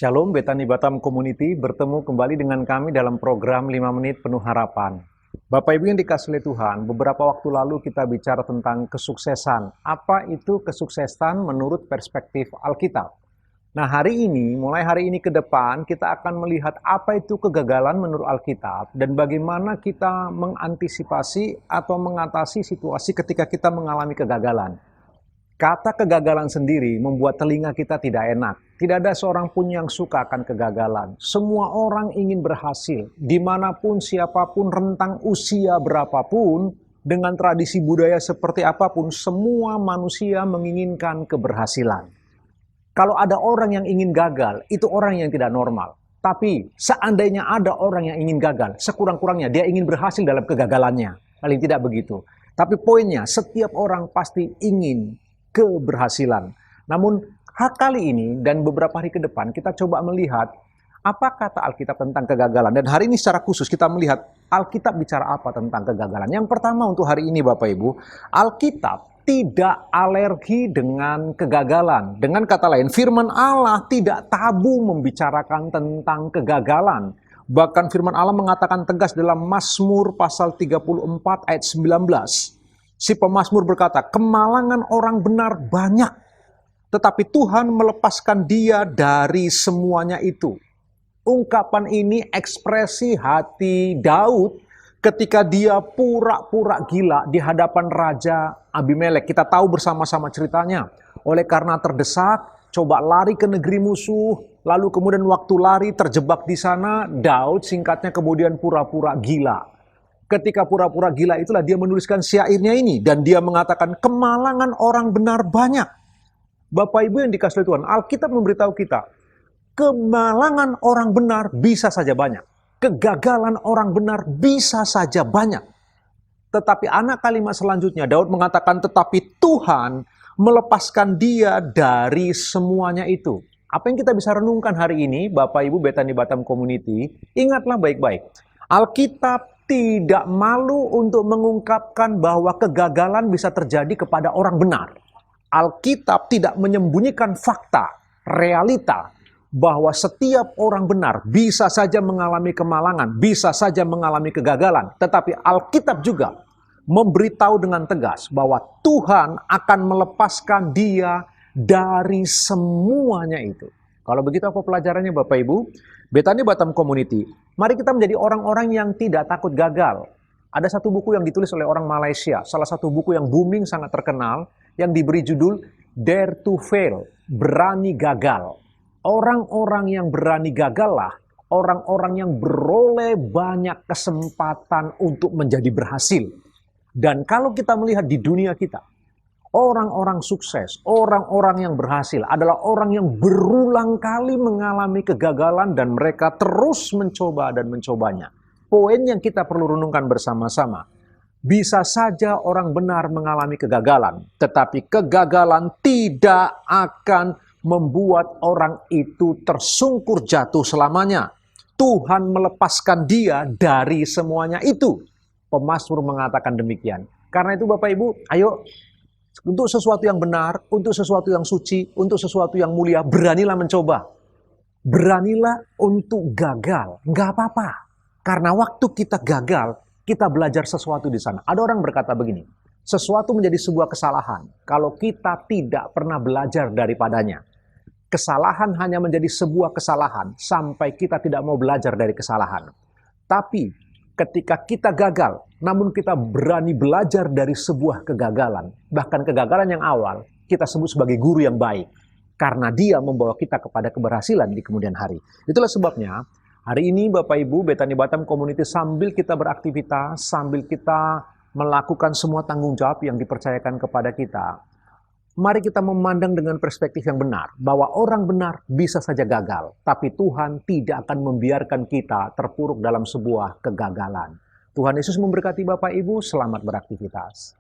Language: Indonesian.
Shalom Betani Batam Community, bertemu kembali dengan kami dalam program 5 Menit Penuh Harapan. Bapak Ibu yang dikasihi oleh Tuhan, beberapa waktu lalu kita bicara tentang kesuksesan. Apa itu kesuksesan menurut perspektif Alkitab? Nah, mulai hari ini ke depan, kita akan melihat apa itu kegagalan menurut Alkitab dan bagaimana kita mengantisipasi atau mengatasi situasi ketika kita mengalami kegagalan. Kata kegagalan sendiri membuat telinga kita tidak enak. Tidak ada seorang pun yang suka akan kegagalan. Semua orang ingin berhasil. Dimanapun, siapapun, rentang usia berapapun, dengan tradisi budaya seperti apapun, semua manusia menginginkan keberhasilan. Kalau ada orang yang ingin gagal, itu orang yang tidak normal. Tapi seandainya ada orang yang ingin gagal, sekurang-kurangnya dia ingin berhasil dalam kegagalannya. Paling tidak begitu. Tapi poinnya, setiap orang pasti ingin keberhasilan. Namun kali ini dan beberapa hari ke depan kita coba melihat apa kata Alkitab tentang kegagalan. Dan hari ini secara khusus kita melihat Alkitab bicara apa tentang kegagalan. Yang pertama untuk hari ini Bapak Ibu, Alkitab tidak alergi dengan kegagalan. Dengan kata lain, firman Allah tidak tabu membicarakan tentang kegagalan. Bahkan firman Allah mengatakan tegas dalam Mazmur pasal 34 ayat 19. Si pemazmur berkata, kemalangan orang benar banyak, tetapi Tuhan melepaskan dia dari semuanya itu. Ungkapan ini ekspresi hati Daud ketika dia pura-pura gila di hadapan Raja Abimelek. Kita tahu bersama-sama ceritanya. Oleh karena terdesak, coba lari ke negeri musuh, lalu kemudian waktu lari terjebak di sana, Daud singkatnya kemudian pura-pura gila. Ketika pura-pura gila itulah dia menuliskan syairnya ini. Dan dia mengatakan kemalangan orang benar banyak. Bapak Ibu yang dikasihi Tuhan, Alkitab memberitahu kita, kemalangan orang benar bisa saja banyak. Kegagalan orang benar bisa saja banyak. Tetapi anak kalimat selanjutnya, Daud mengatakan tetapi Tuhan melepaskan dia dari semuanya itu. Apa yang kita bisa renungkan hari ini, Bapak Ibu Betani Batam Community, ingatlah baik-baik. Alkitab tidak malu untuk mengungkapkan bahwa kegagalan bisa terjadi kepada orang benar. Alkitab tidak menyembunyikan fakta, realita, bahwa setiap orang benar bisa saja mengalami kemalangan, bisa saja mengalami kegagalan. Tetapi Alkitab juga memberitahu dengan tegas bahwa Tuhan akan melepaskan dia dari semuanya itu. Kalau begitu apa pelajarannya Bapak Ibu? Betani Batam Community, mari kita menjadi orang-orang yang tidak takut gagal. Ada satu buku yang ditulis oleh orang Malaysia, salah satu buku yang booming sangat terkenal, yang diberi judul Dare to Fail, Berani Gagal. Orang-orang yang berani gagal lah, orang-orang yang beroleh banyak kesempatan untuk menjadi berhasil. Dan kalau kita melihat di dunia kita, orang-orang sukses, orang-orang yang berhasil adalah orang yang berulang kali mengalami kegagalan dan mereka terus mencoba dan mencobanya. Poin yang kita perlu renungkan bersama-sama, bisa saja orang benar mengalami kegagalan, tetapi kegagalan tidak akan membuat orang itu tersungkur jatuh selamanya. Tuhan melepaskan dia dari semuanya itu. Pemazmur mengatakan demikian. Karena itu Bapak Ibu, ayo, untuk sesuatu yang benar, untuk sesuatu yang suci, untuk sesuatu yang mulia, beranilah mencoba. Beranilah untuk gagal. Nggak apa-apa. Karena waktu kita gagal, kita belajar sesuatu di sana. Ada orang berkata begini, sesuatu menjadi sebuah kesalahan kalau kita tidak pernah belajar daripadanya. Kesalahan hanya menjadi sebuah kesalahan sampai kita tidak mau belajar dari kesalahan. Tapi ketika kita gagal, namun kita berani belajar dari sebuah kegagalan. Bahkan kegagalan yang awal, kita sebut sebagai guru yang baik. Karena dia membawa kita kepada keberhasilan di kemudian hari. Itulah sebabnya, hari ini Bapak Ibu, Betani Batam Community, sambil kita beraktivitas, sambil kita melakukan semua tanggung jawab yang dipercayakan kepada kita, mari kita memandang dengan perspektif yang benar, bahwa orang benar bisa saja gagal, tapi Tuhan tidak akan membiarkan kita terpuruk dalam sebuah kegagalan. Tuhan Yesus memberkati Bapak Ibu, selamat beraktivitas.